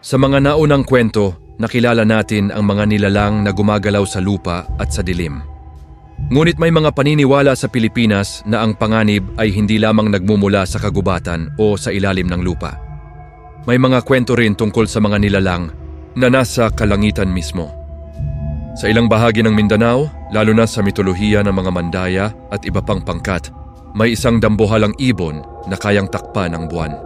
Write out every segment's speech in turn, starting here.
Sa mga naunang kwento, nakilala natin ang mga nilalang na gumagalaw sa lupa at sa dilim. Ngunit may mga paniniwala sa Pilipinas na ang panganib ay hindi lamang nagmumula sa kagubatan o sa ilalim ng lupa. May mga kwento rin tungkol sa mga nilalang na nasa kalangitan mismo. Sa ilang bahagi ng Mindanao, lalo na sa mitolohiya ng mga Mandaya at iba pang pangkat, may isang dambuhalang ibon na kayang takpan ang buwan.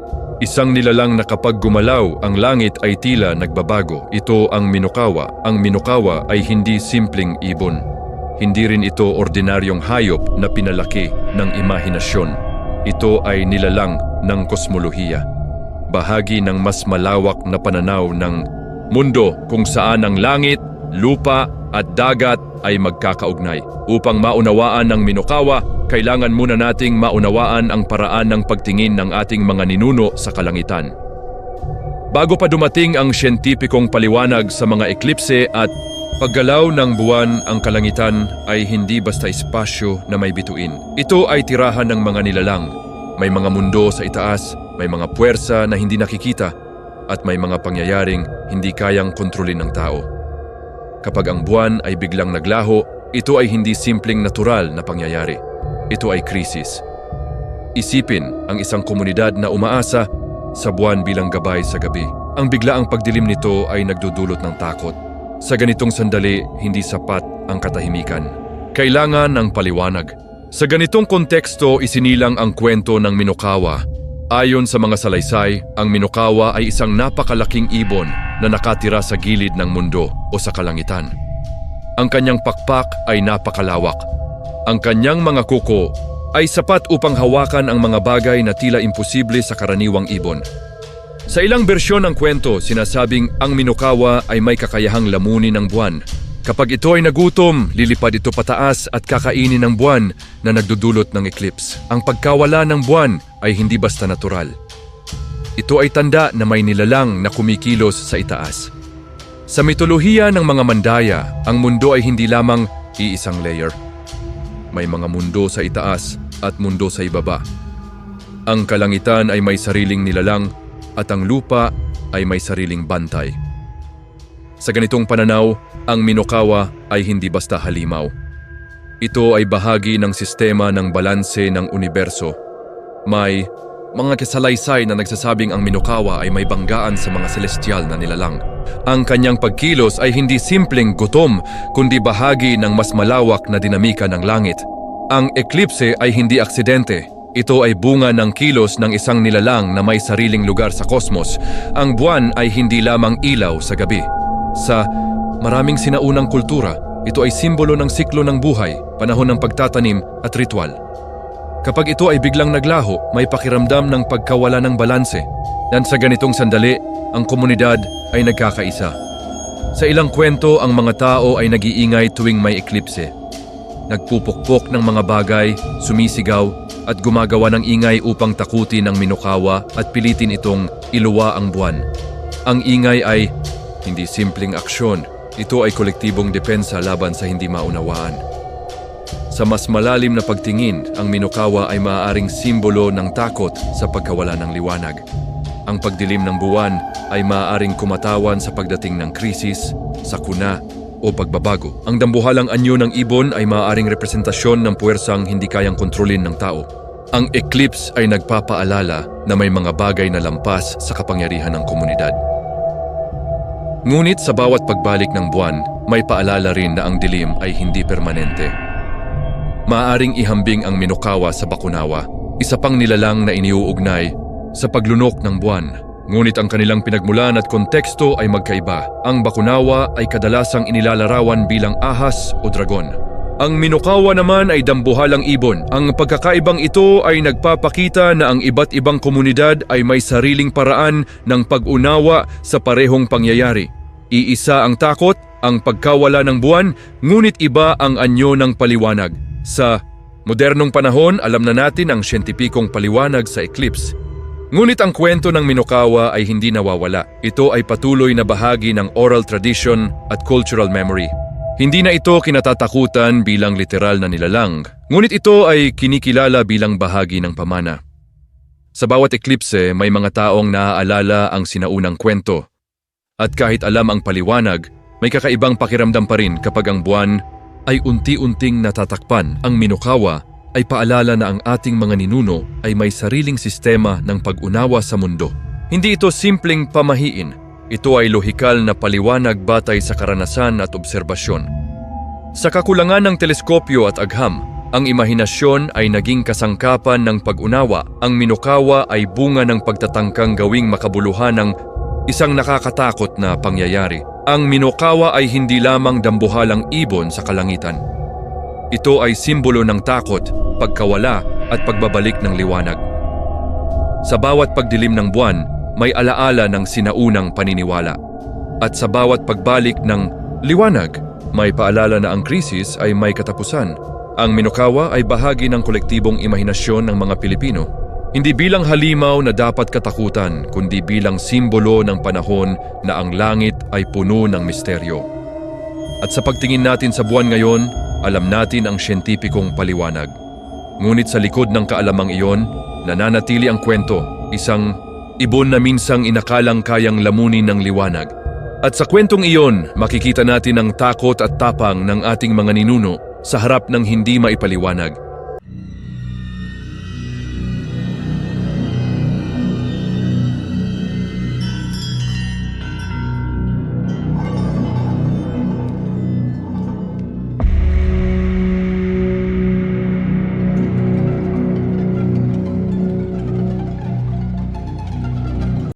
Isang nilalang na kapag gumalaw, ang langit ay tila nagbabago. Ito ang Minokawa. Ang Minokawa ay hindi simpleng ibon. Hindi rin ito ordinaryong hayop na pinalaki ng imahinasyon. Ito ay nilalang ng kosmolohiya. Bahagi ng mas malawak na pananaw ng mundo kung saan ang langit, lupa at dagat ay magkakaugnay. Upang maunawaan ang Minokawa, kailangan muna nating maunawaan ang paraan ng pagtingin ng ating mga ninuno sa kalangitan. Bago pa dumating ang siyentipikong paliwanag sa mga eklipse at paggalaw ng buwan, ang kalangitan ay hindi basta espasyo na may bituin. Ito ay tirahan ng mga nilalang. May mga mundo sa itaas, may mga puwersa na hindi nakikita, at may mga pangyayaring hindi kayang kontrolin ng tao. Kapag ang buwan ay biglang naglaho, ito ay hindi simpleng natural na pangyayari. Ito ay krisis. Isipin ang isang komunidad na umaasa sa buwan bilang gabay sa gabi. Ang biglaang pagdilim nito ay nagdudulot ng takot. Sa ganitong sandali, hindi sapat ang katahimikan. Kailangan ng paliwanag. Sa ganitong konteksto, isinilang ang kwento ng Minokawa. Ayon sa mga salaysay, ang Minokawa ay isang napakalaking ibon na nakatira sa gilid ng mundo o sa kalangitan. Ang kanyang pakpak ay napakalawak. Ang kanyang mga kuko ay sapat upang hawakan ang mga bagay na tila imposible sa karaniwang ibon. Sa ilang bersyon ng kwento, sinasabing ang Minokawa ay may kakayahang lamunin ng buwan. Kapag ito ay nagutom, lilipad ito pataas at kakainin ng buwan na nagdudulot ng eclipse. Ang pagkawala ng buwan ay hindi basta natural. Ito ay tanda na may nilalang na kumikilos sa itaas. Sa mitolohiya ng mga Mandaya, ang mundo ay hindi lamang iisang layer. May mga mundo sa itaas at mundo sa ibaba. Ang kalangitan ay may sariling nilalang at ang lupa ay may sariling bantay. Sa ganitong pananaw, ang Minokawa ay hindi basta halimaw. Ito ay bahagi ng sistema ng balanse ng universo. May mga kasalaysay na nagsasabing ang Minokawa ay may banggaan sa mga celestial na nilalang. Ang kanyang pagkilos ay hindi simpleng gutom, kundi bahagi ng mas malawak na dinamika ng langit. Ang eklipse ay hindi aksidente. Ito ay bunga ng kilos ng isang nilalang na may sariling lugar sa kosmos. Ang buwan ay hindi lamang ilaw sa gabi. Sa maraming sinaunang kultura, ito ay simbolo ng siklo ng buhay, panahon ng pagtatanim at ritual. Kapag ito ay biglang naglaho, may pakiramdam ng pagkawala ng balanse. Nang sa ganitong sandali, ang komunidad ay nagkakaisa. Sa ilang kwento, ang mga tao ay nag-iingay tuwing may eklipse. Nagpupukpok ng mga bagay, sumisigaw, at gumagawa ng ingay upang takutin ang Minokawa at pilitin itong iluwa ang buwan. Ang ingay ay hindi simpleng aksyon. Ito ay kolektibong depensa laban sa hindi maunawaan. Sa mas malalim na pagtingin, ang Minokawa ay maaaring simbolo ng takot sa pagkawala ng liwanag. Ang pagdilim ng buwan ay maaaring kumatawan sa pagdating ng krisis, sakuna o pagbabago. Ang dambuhalang anyo ng ibon ay maaaring representasyon ng puwersang hindi kayang kontrolin ng tao. Ang eclipse ay nagpapaalala na may mga bagay na lampas sa kapangyarihan ng komunidad. Ngunit sa bawat pagbalik ng buwan, may paalala rin na ang dilim ay hindi permanente. Maaaring ihambing ang Minokawa sa Bakunawa, isa pang nilalang na iniuugnay sa paglunok ng buwan. Ngunit ang kanilang pinagmulan at konteksto ay magkaiba. Ang Bakunawa ay kadalasang inilalarawan bilang ahas o dragon. Ang Minokawa naman ay dambuhalang ibon. Ang pagkakaibang ito ay nagpapakita na ang iba't ibang komunidad ay may sariling paraan ng pag-unawa sa parehong pangyayari. Iisa ang takot, ang pagkawala ng buwan, ngunit iba ang anyo ng paliwanag. Sa modernong panahon, alam na natin ang siyentipikong paliwanag sa eclipse. Ngunit ang kwento ng Minokawa ay hindi nawawala. Ito ay patuloy na bahagi ng oral tradition at cultural memory. Hindi na ito kinatatakutan bilang literal na nilalang, ngunit ito ay kinikilala bilang bahagi ng pamana. Sa bawat eklipse, may mga taong naaalala ang sinaunang kwento. At kahit alam ang paliwanag, may kakaibang pakiramdam pa rin kapag ang buwan ay unti-unting natatakpan. Ang Minokawa ay paalala na ang ating mga ninuno ay may sariling sistema ng pag-unawa sa mundo. Hindi ito simpleng pamahiin. Ito ay lohikal na paliwanag batay sa karanasan at obserbasyon. Sa kakulangan ng teleskopyo at agham, ang imahinasyon ay naging kasangkapan ng pag-unawa. Ang Minokawa ay bunga ng pagtatangkang gawing makabuluhan ng isang nakakatakot na pangyayari. Ang Minokawa ay hindi lamang dambuhalang ibon sa kalangitan. Ito ay simbolo ng takot, pagkawala at pagbabalik ng liwanag. Sa bawat pagdilim ng buwan, may alaala ng sinaunang paniniwala. At sa bawat pagbalik ng liwanag, may paalala na ang krisis ay may katapusan. Ang Minokawa ay bahagi ng kolektibong imahinasyon ng mga Pilipino. Hindi bilang halimaw na dapat katakutan, kundi bilang simbolo ng panahon na ang langit ay puno ng misteryo. At sa pagtingin natin sa buwan ngayon, alam natin ang siyentipikong paliwanag. Ngunit sa likod ng kaalamang iyon, nananatili ang kwento, isang ibon na minsang inakalang kayang lamunin ng liwanag. At sa kwentong iyon, makikita natin ang takot at tapang ng ating mga ninuno sa harap ng hindi maipaliwanag.